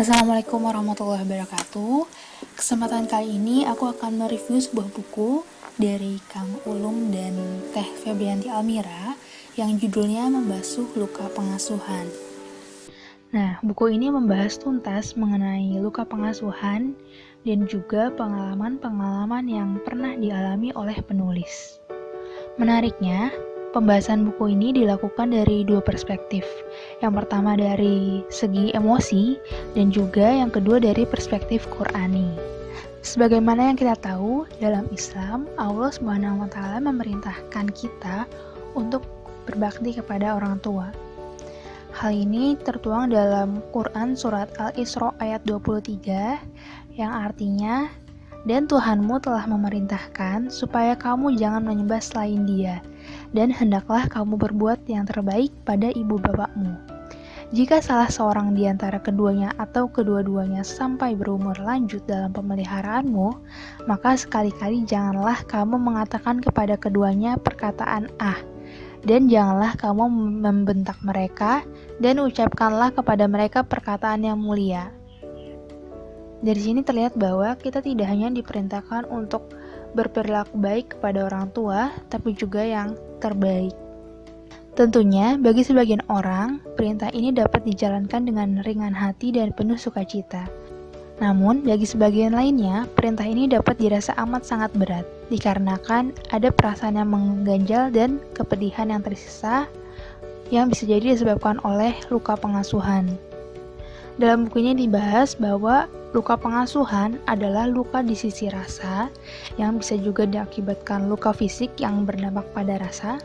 Assalamualaikum warahmatullahi wabarakatuh. Kesempatan kali ini aku akan mereview sebuah buku dari Kang Ulum dan Teh Febrianti Almira yang judulnya Membasuh Luka Pengasuhan. Nah, buku ini membahas tuntas mengenai luka pengasuhan dan juga pengalaman-pengalaman yang pernah dialami oleh penulis. Menariknya, pembahasan buku ini dilakukan dari dua perspektif. Yang pertama dari segi emosi dan juga yang kedua dari perspektif Qur'ani. Sebagaimana yang kita tahu, dalam Islam, Allah SWT memerintahkan kita untuk berbakti kepada orang tua. Hal ini tertuang dalam Quran surat Al-Isra ayat 23 yang artinya, "Dan Tuhanmu telah memerintahkan supaya kamu jangan menyembah selain Dia, dan hendaklah kamu berbuat yang terbaik pada ibu bapakmu. Jika salah seorang di antara keduanya atau kedua-duanya sampai berumur lanjut dalam pemeliharaanmu, maka sekali-kali janganlah kamu mengatakan kepada keduanya perkataan ah, dan janganlah kamu membentak mereka, dan ucapkanlah kepada mereka perkataan yang mulia." Dari sini terlihat bahwa kita tidak hanya diperintahkan untuk berperilaku baik kepada orang tua, tapi juga yang terbaik. Tentunya, bagi sebagian orang, perintah ini dapat dijalankan dengan ringan hati dan penuh sukacita. Namun, bagi sebagian lainnya, perintah ini dapat dirasa amat sangat berat, dikarenakan ada perasaan yang mengganjal dan kepedihan yang tersisa, yang bisa jadi disebabkan oleh luka pengasuhan. Dalam buku ini dibahas bahwa luka pengasuhan adalah luka di sisi rasa, yang bisa juga diakibatkan luka fisik yang berdampak pada rasa,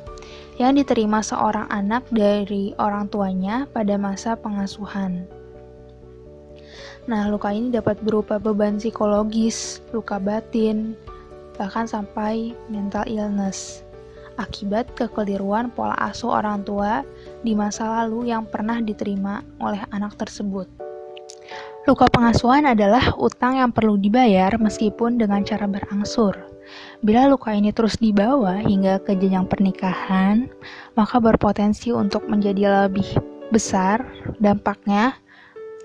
yang diterima seorang anak dari orang tuanya pada masa pengasuhan. Nah, luka ini dapat berupa beban psikologis, luka batin, bahkan sampai mental illness, akibat kekeliruan pola asuh orang tua di masa lalu yang pernah diterima oleh anak tersebut. Luka pengasuhan adalah utang yang perlu dibayar meskipun dengan cara berangsur. Bila luka ini terus dibawa hingga ke jenjang pernikahan, maka berpotensi untuk menjadi lebih besar dampaknya,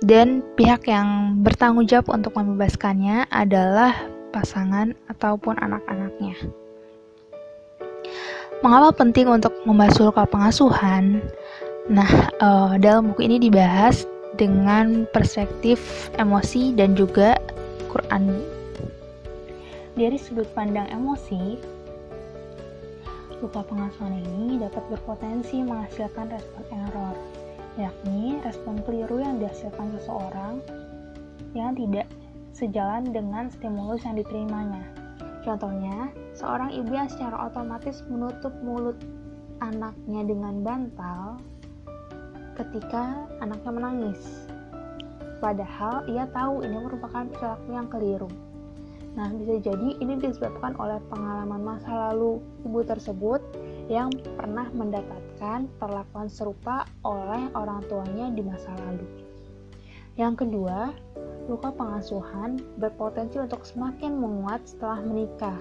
dan pihak yang bertanggung jawab untuk membebaskannya adalah pasangan ataupun anak-anaknya. Mengapa penting untuk membasuh luka pengasuhan? Nah, dalam buku ini dibahas dengan perspektif emosi dan juga Qur'an. Dari sudut pandang emosi, luka pengasuhan ini dapat berpotensi menghasilkan respon error, yakni respon keliru yang dihasilkan seseorang yang tidak sejalan dengan stimulus yang diterimanya. Contohnya, seorang ibu yang secara otomatis menutup mulut anaknya dengan bantal ketika anaknya menangis, padahal ia tahu ini merupakan perilaku yang keliru. Nah, bisa jadi ini disebabkan oleh pengalaman masa lalu ibu tersebut yang pernah mendapatkan perlakuan serupa oleh orang tuanya di masa lalu. Yang kedua, luka pengasuhan berpotensi untuk semakin menguat setelah menikah.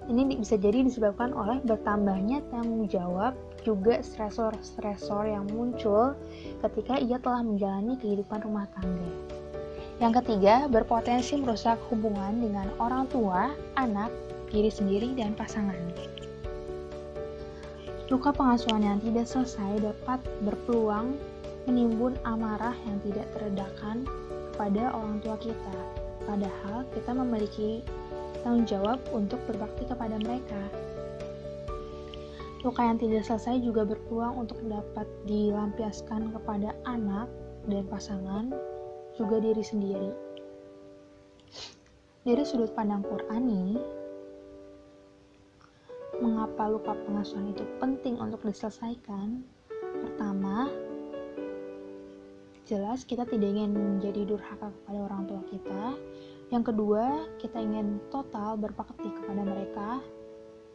Ini bisa jadi disebabkan oleh bertambahnya tanggung jawab, juga stresor-stresor yang muncul ketika ia telah menjalani kehidupan rumah tangga. Yang ketiga, berpotensi merusak hubungan dengan orang tua, anak, diri sendiri, dan pasangan. Luka pengasuhan yang tidak selesai dapat berpeluang menimbun amarah yang tidak teredakan kepada orang tua kita, padahal kita memiliki tanggung jawab untuk berbakti kepada mereka. Luka yang tidak selesai juga berpeluang untuk dapat dilampiaskan kepada anak dan pasangan, juga diri sendiri. Dari sudut pandang Qur'ani, mengapa luka pengasuhan itu penting untuk diselesaikan? Pertama, jelas kita tidak ingin menjadi durhaka kepada orang tua kita. Yang kedua, kita ingin total berbakti kepada mereka.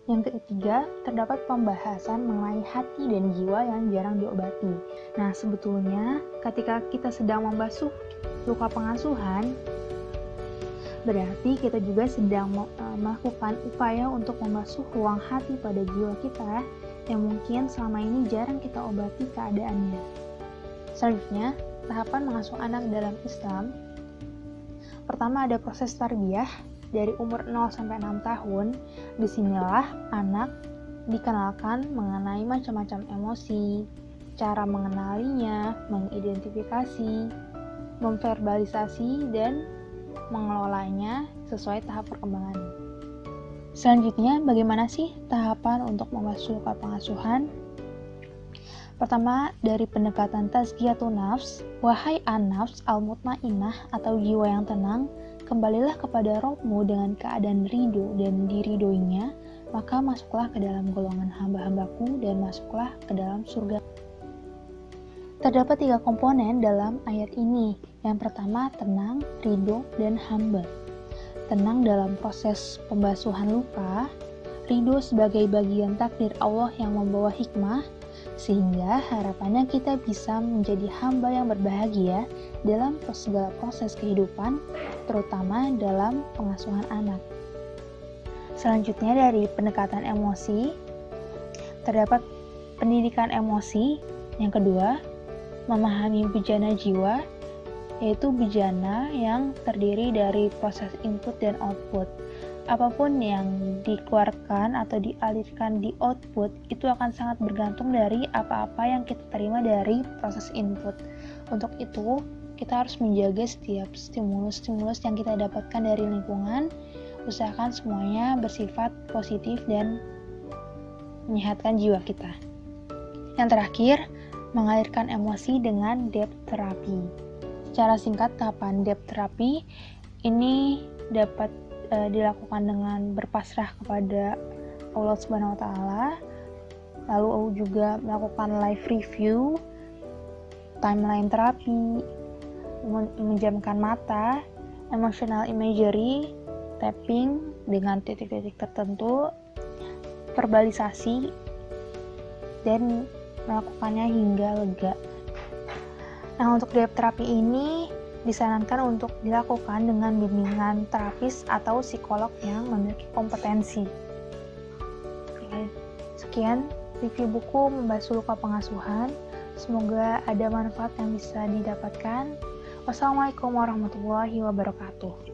Yang ketiga, terdapat pembahasan mengenai hati dan jiwa yang jarang diobati. Nah, sebetulnya ketika kita sedang membasuh luka pengasuhan, berarti kita juga sedang melakukan upaya untuk membasuh ruang hati pada jiwa kita yang mungkin selama ini jarang kita obati keadaannya. Selanjutnya, tahapan mengasuh anak dalam Islam, pertama ada proses tarbiyah dari umur 0 sampai 6 tahun. Disinilah anak dikenalkan mengenai macam-macam emosi, cara mengenalinya, mengidentifikasi, memverbalisasi, dan mengelolanya sesuai tahap perkembangan. Selanjutnya, bagaimana sih tahapan untuk membasuh luka pengasuhan? Pertama, dari pendekatan tazkiyatun nafs, wahai an-nafs al-mutmainnah atau jiwa yang tenang, kembalilah kepada Rabbmu dengan keadaan ridho dan diridhoinya, maka masuklah ke dalam golongan hamba-hambaku dan masuklah ke dalam surga. Terdapat 3 komponen dalam ayat ini. Yang pertama, tenang, ridho, dan hamba. Tenang dalam proses pembasuhan luka, ridho sebagai bagian takdir Allah yang membawa hikmah, sehingga harapannya kita bisa menjadi hamba yang berbahagia dalam segala proses kehidupan, terutama dalam pengasuhan anak. Selanjutnya, dari pendekatan emosi, terdapat pendidikan emosi. Yang kedua, memahami bejana jiwa, yaitu bejana yang terdiri dari proses input dan output. Apapun yang dikeluarkan atau dialirkan di output itu akan sangat bergantung dari apa-apa yang kita terima dari proses input. Untuk itu, kita harus menjaga setiap stimulus-stimulus yang kita dapatkan dari lingkungan. Usahakan semuanya bersifat positif dan menyehatkan jiwa kita. Yang terakhir, mengalirkan emosi dengan depth therapy. Secara singkat, tahapan depth therapy ini dapat dilakukan dengan berpasrah kepada Allah Subhanahu wa Ta'ala, lalu juga melakukan live review, timeline terapi, menjamkan mata, emotional imagery, tapping dengan titik-titik tertentu, verbalisasi, dan melakukannya hingga lega. Nah, untuk depth terapi ini disarankan untuk dilakukan dengan bimbingan terapis atau psikolog yang memiliki kompetensi. Sekian review buku Membasuh Luka Pengasuhan. Semoga ada manfaat yang bisa didapatkan. Wassalamualaikum warahmatullahi wabarakatuh.